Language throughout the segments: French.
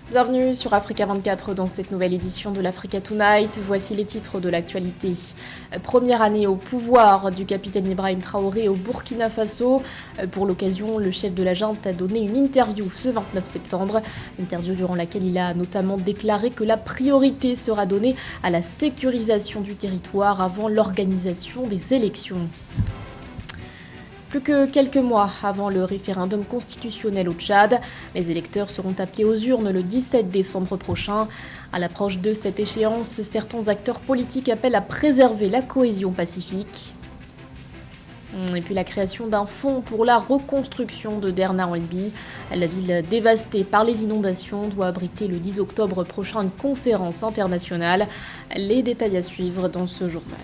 Bienvenue sur Africa 24 dans cette nouvelle édition de l'Africa Tonight. Voici les titres de l'actualité. Première année au pouvoir du capitaine Ibrahim Traoré au Burkina Faso. Pour l'occasion, le chef de la junte a donné une interview ce 29 septembre. Interview durant laquelle il a notamment déclaré que la priorité sera donnée à la sécurisation du territoire avant l'organisation des élections. Plus que quelques mois avant le référendum constitutionnel au Tchad, les électeurs seront appelés aux urnes le 17 décembre prochain. À l'approche de cette échéance, certains acteurs politiques appellent à préserver la cohésion pacifique. Et puis la création d'un fonds pour la reconstruction de Derna en Libye. La ville dévastée par les inondations doit abriter le 10 octobre prochain une conférence internationale. Les détails à suivre dans ce journal.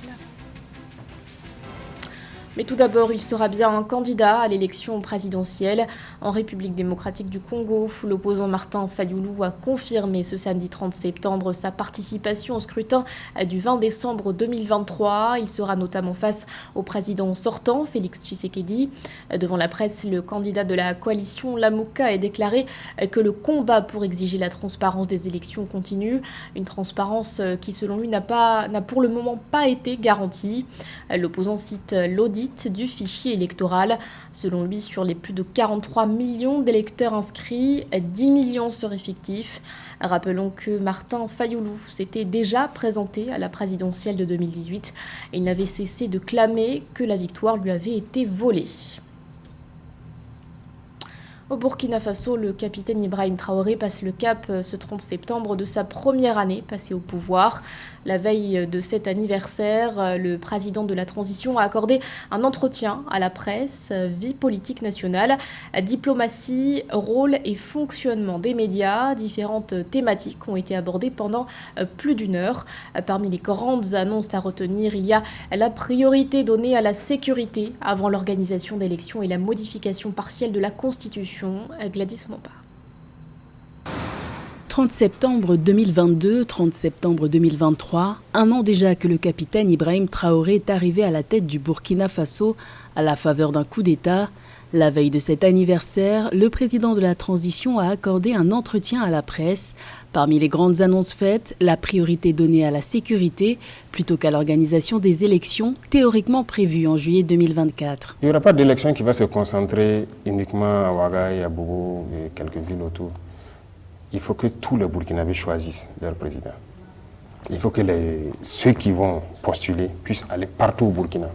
Mais tout d'abord, il sera bien un candidat à l'élection présidentielle. En République démocratique du Congo, l'opposant Martin Fayulu a confirmé ce samedi 30 septembre sa participation au scrutin du 20 décembre 2023. Il sera notamment face au président sortant, Félix Tshisekedi. Devant la presse, le candidat de la coalition Lamuka a déclaré que le combat pour exiger la transparence des élections continue. Une transparence qui, selon lui, n'a pour le moment pas été garantie. L'opposant cite l'audit du fichier électoral. Selon lui, sur les plus de 43 millions d'électeurs inscrits, 10 millions seraient fictifs. Rappelons que Martin Fayulu s'était déjà présenté à la présidentielle de 2018 et il n'avait cessé de clamer que la victoire lui avait été volée. Au Burkina Faso, le capitaine Ibrahim Traoré passe le cap ce 30 septembre de sa première année passée au pouvoir. La veille de cet anniversaire, le président de la transition a accordé un entretien à la presse, vie politique nationale, diplomatie, rôle et fonctionnement des médias. Différentes thématiques ont été abordées pendant plus d'une heure. Parmi les grandes annonces à retenir, il y a la priorité donnée à la sécurité avant l'organisation d'élections et la modification partielle de la Constitution. Gladys Momba. 30 septembre 2022, 30 septembre 2023, un an déjà que le capitaine Ibrahim Traoré est arrivé à la tête du Burkina Faso à la faveur d'un coup d'État. La veille de cet anniversaire, le président de la transition a accordé un entretien à la presse. Parmi les grandes annonces faites, la priorité donnée à la sécurité plutôt qu'à l'organisation des élections théoriquement prévues en juillet 2024. Il n'y aura pas d'élection qui va se concentrer uniquement à Ouaga, à Bobo et quelques villes autour. Il faut que tous les Burkinabés choisissent leur président. Il faut que ceux qui vont postuler puissent aller partout au Burkina.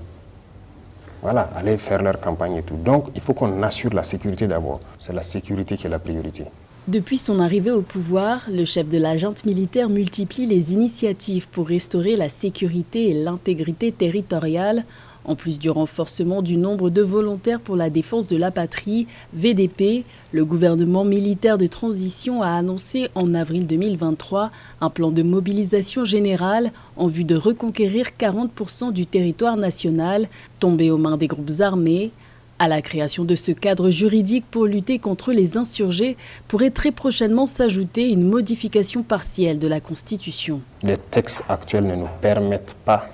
Voilà, aller faire leur campagne et tout. Donc, il faut qu'on assure la sécurité d'abord. C'est la sécurité qui est la priorité. Depuis son arrivée au pouvoir, le chef de la junte militaire multiplie les initiatives pour restaurer la sécurité et l'intégrité territoriale. En plus du renforcement du nombre de volontaires pour la défense de la patrie, VDP, le gouvernement militaire de transition a annoncé en avril 2023 un plan de mobilisation générale en vue de reconquérir 40% du territoire national tombé aux mains des groupes armés. À la création de ce cadre juridique pour lutter contre les insurgés pourrait très prochainement s'ajouter une modification partielle de la Constitution. Les textes actuels ne nous permettent pas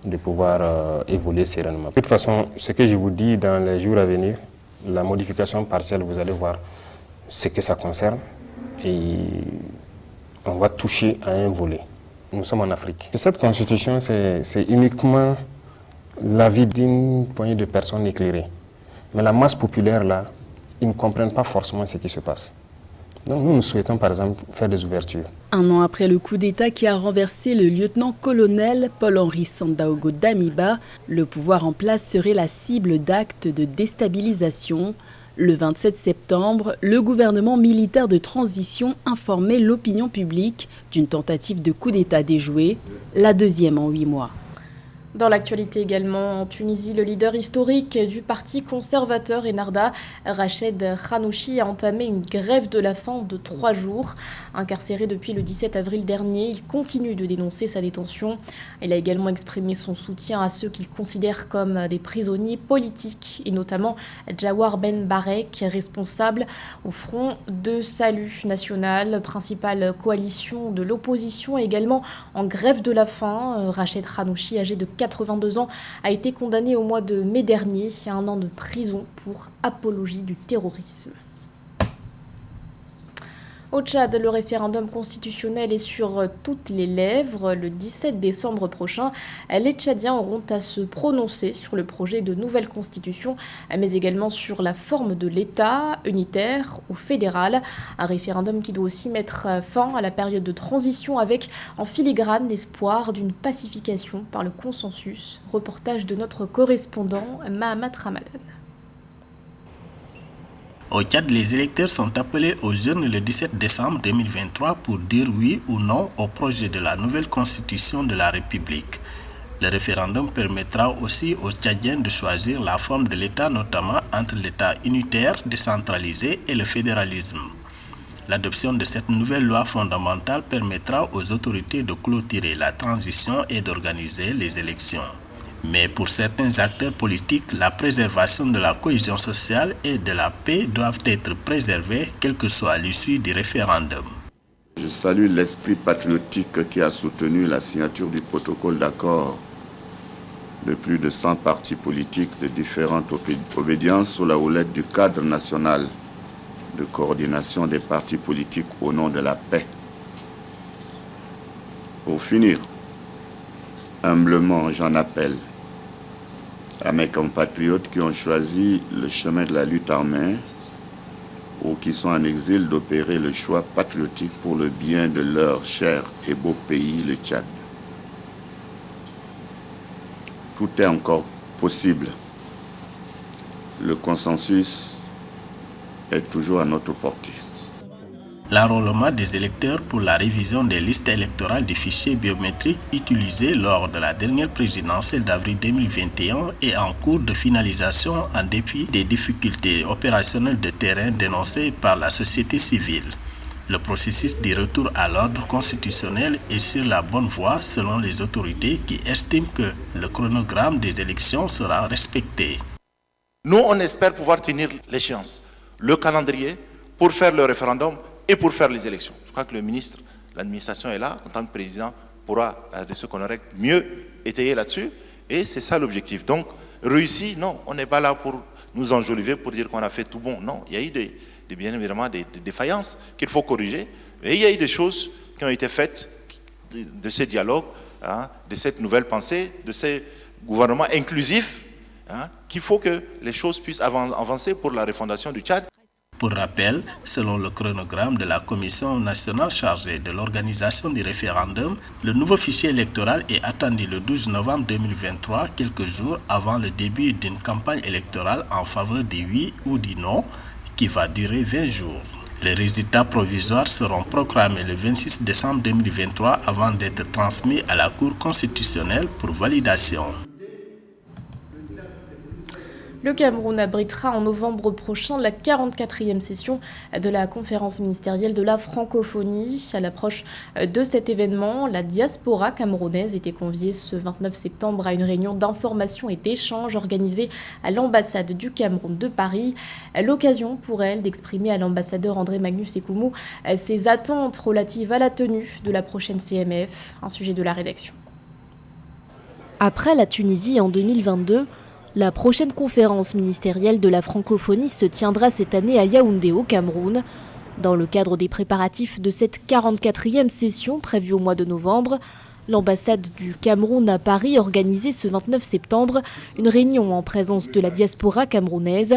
de pouvoir évoluer sereinement. De toute façon, ce que je vous dis dans les jours à venir, la modification partielle, vous allez voir ce que ça concerne et on va toucher à un volet. Nous sommes en Afrique. Cette constitution, c'est uniquement l'avis d'une poignée de personnes éclairées. Mais la masse populaire, là, ils ne comprennent pas forcément ce qui se passe. Donc nous souhaitons par exemple faire des ouvertures. Un an après le coup d'État qui a renversé le lieutenant-colonel Paul-Henri Sandaogo Damiba, le pouvoir en place serait la cible d'actes de déstabilisation. Le 27 septembre, le gouvernement militaire de transition informait l'opinion publique d'une tentative de coup d'État déjouée, la deuxième en 8 mois. Dans l'actualité également, en Tunisie, le leader historique du parti conservateur Ennahda, Rached Ghannouchi, a entamé une grève de la faim de 3 jours. Incarcéré depuis le 17 avril dernier, il continue de dénoncer sa détention. Il a également exprimé son soutien à ceux qu'il considère comme des prisonniers politiques, et notamment Jawar Ben Barek, responsable au Front de Salut National, principale coalition de l'opposition, également en grève de la faim. Rached Ghannouchi, âgé de 82 ans, a été condamné au mois de mai dernier à 1 an de prison pour apologie du terrorisme. Au Tchad, le référendum constitutionnel est sur toutes les lèvres. Le 17 décembre prochain, les Tchadiens auront à se prononcer sur le projet de nouvelle constitution, mais également sur la forme de l'État, unitaire ou fédéral. Un référendum qui doit aussi mettre fin à la période de transition avec, en filigrane, l'espoir d'une pacification par le consensus. Reportage de notre correspondant Mahamat Ramadan. Au Tchad, les électeurs sont appelés aux urnes le 17 décembre 2023 pour dire oui ou non au projet de la nouvelle constitution de la République. Le référendum permettra aussi aux Tchadiens de choisir la forme de l'État, notamment entre l'État unitaire, décentralisé et le fédéralisme. L'adoption de cette nouvelle loi fondamentale permettra aux autorités de clôturer la transition et d'organiser les élections. Mais pour certains acteurs politiques, la préservation de la cohésion sociale et de la paix doivent être préservées, quelle que soit l'issue du référendum. Je salue l'esprit patriotique qui a soutenu la signature du protocole d'accord de plus de 100 partis politiques de différentes obédiences sous la houlette du cadre national de coordination des partis politiques au nom de la paix. Pour finir, humblement, j'en appelle à mes compatriotes qui ont choisi le chemin de la lutte armée ou qui sont en exil d'opérer le choix patriotique pour le bien de leur cher et beau pays, le Tchad. Tout est encore possible. Le consensus est toujours à notre portée. L'enrôlement des électeurs pour la révision des listes électorales des fichiers biométriques utilisés lors de la dernière présidentielle d'avril 2021 est en cours de finalisation en dépit des difficultés opérationnelles de terrain dénoncées par la société civile. Le processus du retour à l'ordre constitutionnel est sur la bonne voie selon les autorités qui estiment que le chronogramme des élections sera respecté. Nous, on espère pouvoir tenir l'échéance, le calendrier pour faire le référendum et pour faire les élections. Je crois que le ministre, l'administration est là, en tant que président, pourra, de ce qu'on aurait mieux étayer là-dessus. Et c'est ça l'objectif. Donc, réussi, non, on n'est pas là pour nous enjoliver, pour dire qu'on a fait tout bon. Non, il y a eu bien évidemment des défaillances qu'il faut corriger. Et il y a eu des choses qui ont été faites de ces dialogues, de cette nouvelle pensée, de ces gouvernements inclusifs, qu'il faut que les choses puissent avancer pour la refondation du Tchad. Pour rappel, selon le chronogramme de la Commission nationale chargée de l'organisation du référendum, le nouveau fichier électoral est attendu le 12 novembre 2023, quelques jours avant le début d'une campagne électorale en faveur du oui ou du non, qui va durer 20 jours. Les résultats provisoires seront proclamés le 26 décembre 2023 avant d'être transmis à la Cour constitutionnelle pour validation. Le Cameroun abritera en novembre prochain la 44e session de la conférence ministérielle de la francophonie. À l'approche de cet événement, la diaspora camerounaise était conviée ce 29 septembre à une réunion d'information et d'échange organisée à l'ambassade du Cameroun de Paris. L'occasion pour elle d'exprimer à l'ambassadeur André Magnus Ekoumou ses attentes relatives à la tenue de la prochaine CMF, un sujet de la rédaction. Après la Tunisie en 2022, la prochaine conférence ministérielle de la francophonie se tiendra cette année à Yaoundé au Cameroun. Dans le cadre des préparatifs de cette 44e session prévue au mois de novembre, l'ambassade du Cameroun à Paris organisait ce 29 septembre une réunion en présence de la diaspora camerounaise.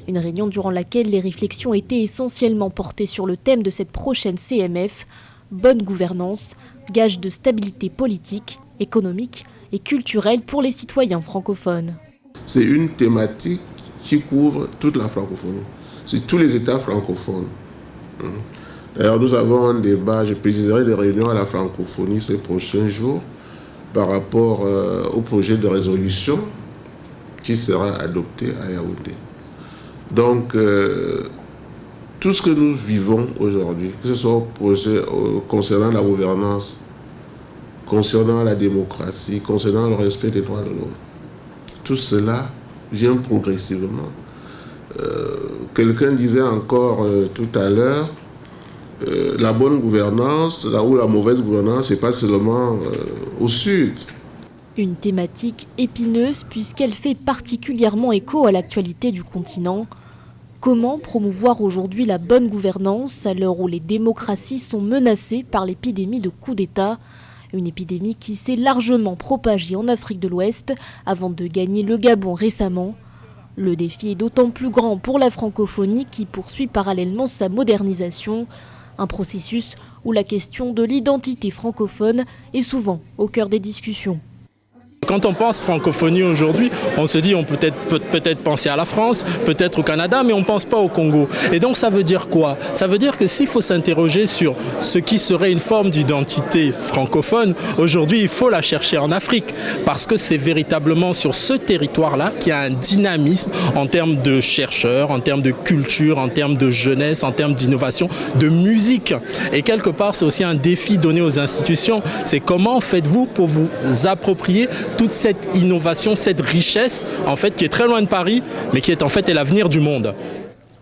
Une réunion durant laquelle les réflexions étaient essentiellement portées sur le thème de cette prochaine CMF, bonne gouvernance, gage de stabilité politique, économique et culturelle pour les citoyens francophones. C'est une thématique qui couvre toute la francophonie. C'est tous les États francophones. D'ailleurs, nous avons un débat, je préciserai des réunions à la francophonie ces prochains jours par rapport au projet de résolution qui sera adopté à Yaoundé. Donc, tout ce que nous vivons aujourd'hui, que ce soit au projet concernant la gouvernance, concernant la démocratie, concernant le respect des droits de l'homme, tout cela vient progressivement. Quelqu'un disait encore tout à l'heure, la bonne gouvernance ou la mauvaise gouvernance, ce n'est pas seulement au sud. Une thématique épineuse puisqu'elle fait particulièrement écho à l'actualité du continent. Comment promouvoir aujourd'hui la bonne gouvernance à l'heure où les démocraties sont menacées par l'épidémie de coup d'État ? Une épidémie qui s'est largement propagée en Afrique de l'Ouest avant de gagner le Gabon récemment. Le défi est d'autant plus grand pour la francophonie qui poursuit parallèlement sa modernisation, un processus où la question de l'identité francophone est souvent au cœur des discussions. Quand on pense francophonie aujourd'hui, on se dit on peut peut-être penser à la France, peut-être au Canada, mais on ne pense pas au Congo. Et donc ça veut dire quoi? Ça veut dire que s'il faut s'interroger sur ce qui serait une forme d'identité francophone, aujourd'hui il faut la chercher en Afrique, parce que c'est véritablement sur ce territoire-là qu'il y a un dynamisme en termes de chercheurs, en termes de culture, en termes de jeunesse, en termes d'innovation, de musique. Et quelque part c'est aussi un défi donné aux institutions, c'est comment faites-vous pour vous approprier toute cette innovation, cette richesse, en fait, qui est très loin de Paris, mais qui est en fait l'avenir du monde.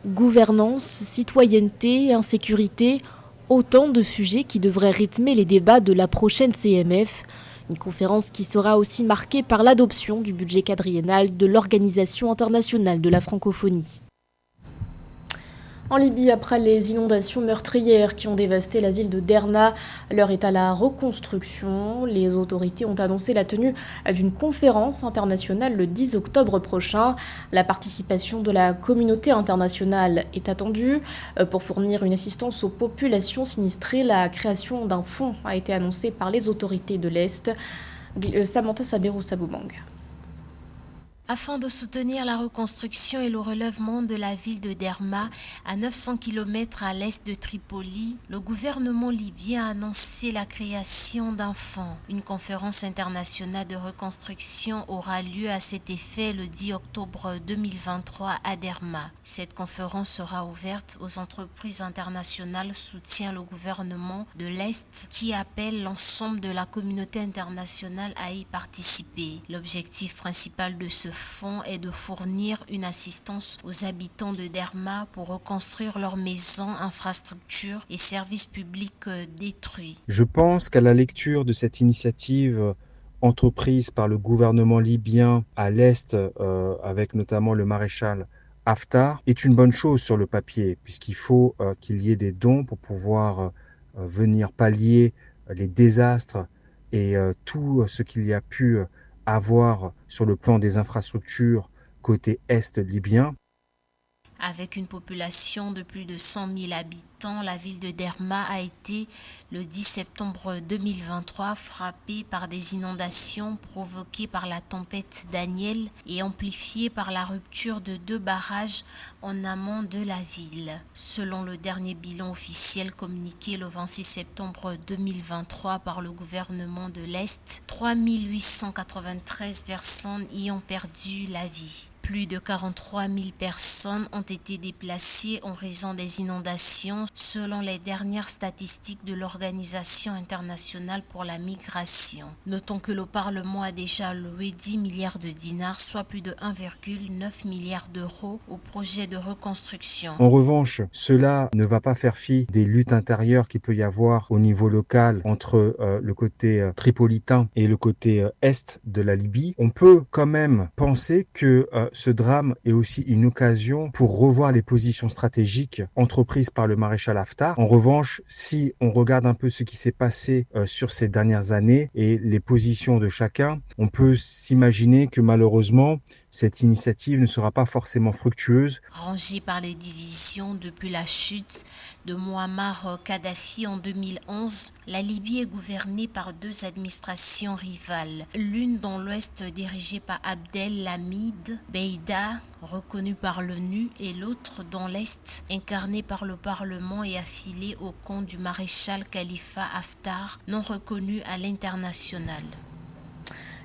Gouvernance, citoyenneté, insécurité, autant de sujets qui devraient rythmer les débats de la prochaine CMF. Une conférence qui sera aussi marquée par l'adoption du budget quadriennal de l'Organisation internationale de la francophonie. En Libye, après les inondations meurtrières qui ont dévasté la ville de Derna, l'heure est à la reconstruction. Les autorités ont annoncé la tenue d'une conférence internationale le 10 octobre prochain. La participation de la communauté internationale est attendue. Pour fournir une assistance aux populations sinistrées, la création d'un fonds a été annoncée par les autorités de l'Est. Samantha Sabero-Sabomang. Afin de soutenir la reconstruction et le relèvement de la ville de Derma, à 900 km à l'est de Tripoli, le gouvernement libyen a annoncé la création d'un fonds. Une conférence internationale de reconstruction aura lieu à cet effet le 10 octobre 2023 à Derma. Cette conférence sera ouverte aux entreprises internationales, soutient le gouvernement de l'Est qui appelle l'ensemble de la communauté internationale à y participer. L'objectif principal de ce fonds est de fournir une assistance aux habitants de Derma pour reconstruire leurs maisons, infrastructures et services publics détruits. Je pense qu'à la lecture de cette initiative entreprise par le gouvernement libyen à l'Est, avec notamment le maréchal Haftar, est une bonne chose sur le papier, puisqu'il faut qu'il y ait des dons pour pouvoir venir pallier les désastres et tout ce qu'il y a pu avoir sur le plan des infrastructures côté est libyen. Avec une population de plus de 100 000 habitants, la ville de Derma a été, le 10 septembre 2023, frappée par des inondations provoquées par la tempête Daniel et amplifiées par la rupture de 2 barrages en amont de la ville. Selon le dernier bilan officiel communiqué le 26 septembre 2023 par le gouvernement de l'Est, 3 893 personnes y ont perdu la vie. Plus de 43 000 personnes ont été déplacées en raison des inondations, selon les dernières statistiques de l'Organisation internationale pour la migration. Notons que le Parlement a déjà alloué 10 milliards de dinars, soit plus de 1,9 milliard d'euros, au projet de reconstruction. En revanche, cela ne va pas faire fi des luttes intérieures qu'il peut y avoir au niveau local entre le côté tripolitain et le côté est de la Libye. On peut quand même penser que ce drame est aussi une occasion pour revoir les positions stratégiques entreprises par le maréchal Haftar. En revanche, si on regarde un peu ce qui s'est passé sur ces dernières années et les positions de chacun, on peut s'imaginer que malheureusement, cette initiative ne sera pas forcément fructueuse. Rangée par les divisions depuis la chute de Muammar Kadhafi en 2011, la Libye est gouvernée par 2 administrations rivales. L'une dans l'ouest dirigée par Abdelhamid Beida, reconnu par l'ONU, et l'autre dans l'est, incarnée par le Parlement et affiliée au camp du maréchal Khalifa Haftar, non reconnu à l'international.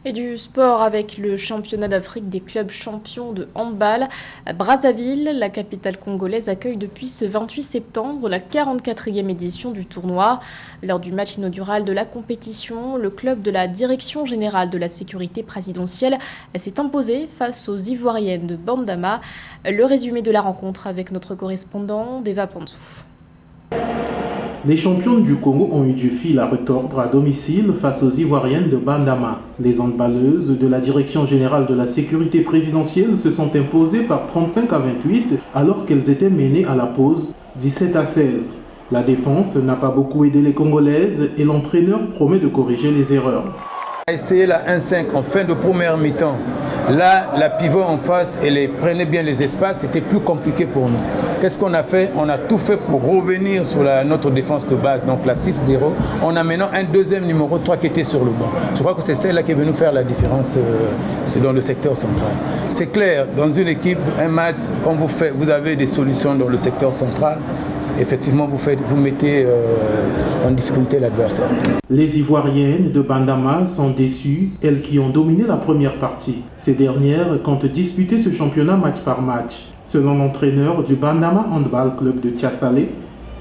Et du sport avec le championnat d'Afrique des clubs champions de handball. À Brazzaville, la capitale congolaise accueille depuis ce 28 septembre la 44e édition du tournoi. Lors du match inaugural de la compétition, le club de la Direction générale de la sécurité présidentielle s'est imposé face aux Ivoiriennes de Bandama. Le résumé de la rencontre avec notre correspondant Deva Panzou. Les championnes du Congo ont eu du fil à retordre à domicile face aux Ivoiriennes de Bandama. Les handballeuses de la Direction générale de la sécurité présidentielle se sont imposées par 35 à 28 alors qu'elles étaient menées à la pause 17 à 16. La défense n'a pas beaucoup aidé les Congolaises et l'entraîneur promet de corriger les erreurs. On a essayé la 1-5 en fin de première mi-temps. Là, la pivot en face, elle prenait bien les espaces, c'était plus compliqué pour nous. Qu'est-ce qu'on a fait? On a tout fait pour revenir sur notre défense de base, donc la 6-0, en amenant un deuxième numéro 3 qui était sur le banc. Je crois que c'est celle-là qui est venue faire la différence dans le secteur central. C'est clair, dans une équipe, un match, quand vous avez des solutions dans le secteur central, effectivement, vous mettez en difficulté l'adversaire. Les Ivoiriennes de Bandama sont déçues, elles qui ont dominé la première partie. Ces dernières comptent disputer ce championnat match par match. Selon l'entraîneur du Bandama Handball Club de Tiasalé,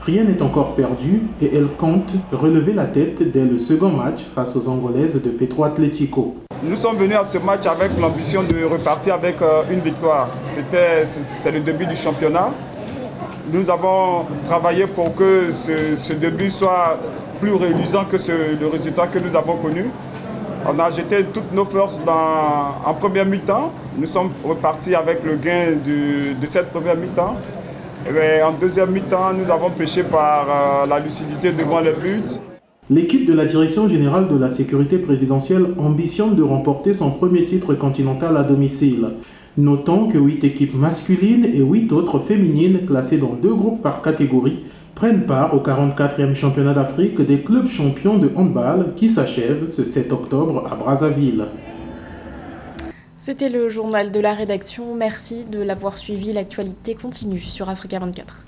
rien n'est encore perdu et elles comptent relever la tête dès le second match face aux Angolaises de Petro Atlético. Nous sommes venus à ce match avec l'ambition de repartir avec une victoire. C'est le début du championnat. Nous avons travaillé pour que ce début soit plus réalisant que le résultat que nous avons connu. On a jeté toutes nos forces en première mi-temps. Nous sommes repartis avec le gain de cette première mi-temps. Et en deuxième mi-temps, nous avons pêché par la lucidité devant le but. L'équipe de la Direction générale de la sécurité présidentielle ambitionne de remporter son premier titre continental à domicile. Notons que 8 équipes masculines et 8 autres féminines classées dans 2 groupes par catégorie prennent part au 44e championnat d'Afrique des clubs champions de handball qui s'achève ce 7 octobre à Brazzaville. C'était le journal de la rédaction. Merci de l'avoir suivi. L'actualité continue sur Africa 24.